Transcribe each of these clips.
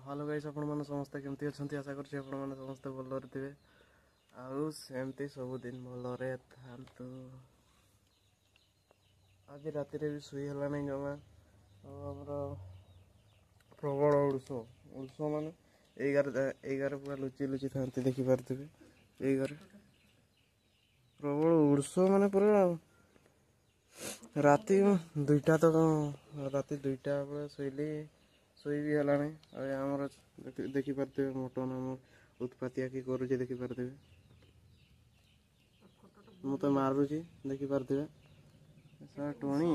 Hello guys आपण माने समस्त केमती अछंती आशा करछि आपण माने समस्त भलरे थिबे आउ सेमती सब दिन भलरे थांतु। आज राति रे भी सुई हला नै जमा हमर प्रबल उड़स माने 11 पूरा लुचि लुचि थांती देखि पारथिबे। 11 प्रबल उड़स माने पूरा राति 2टा तो राति 2टा बेले सोइली सोई भी हला नहीं। आमर देखी पारे मटन आम उत्पातिया कि करुचे देखी पारे मु तो मारुची देखी पारे टोणी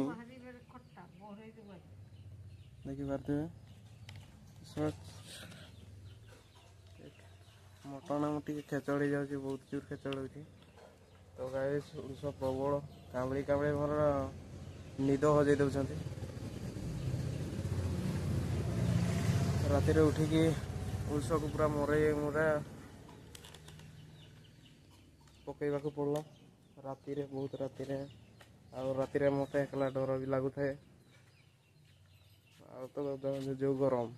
देखी पारे मटन आम टे खेचड़ जाऊँगी बहुत जोर खेचड़ हो तो गाय प्रबल कामड़ी कामड़ी मोर निद हजे दौरान राति उठिकी उड़स को पूरा मुरा पकईवा पड़ला राति बहुत राति राति मत एकला डर भी लगुए जो गरम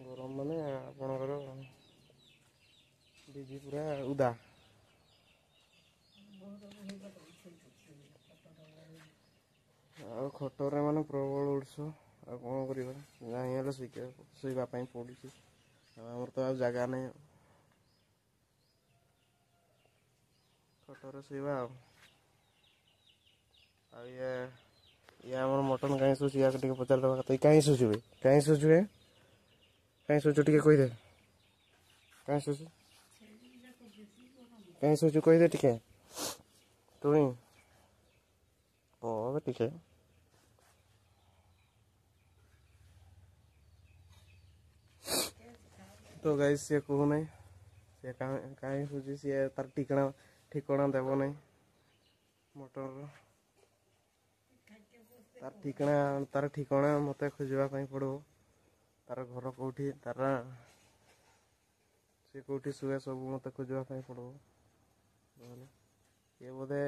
गरम माने आपणकर डीजी पूरा उदा खटरे माने प्रबल उड़स आ कौन कर शोवाई पड़ी आमर तो जगह नहीं खटर शोवा ये आम मटन कहीं शुचु या पचार दवा कहीं कहीं शुचुए कहीं शुचुए कहीं शुचु टे कहीदे कहीं शुचु कहीं शुचु कहीदे टे तुणी ओ टे तो गाइस सी कहू ना सी कहीं शुचि सी तार ठिकणा देव ना मटर तार ठिकणा मत खोजापी पड़ो तार घर कौटी तार सी कौटी शुए सब मत खोजापी पड़ो ये बोधे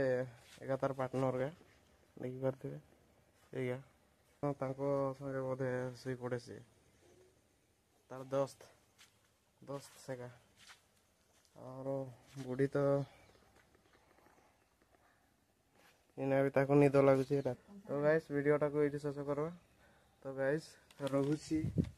एका तार पार्टनर का देखी पारे संगे बोधे शुई पड़े सी तार दोस्त सेका और बुढ़ी तो इना भी ताको निद लगुच। तो गाइस वीडियोटा को ये शेष करवा। तो गाइस रहुची।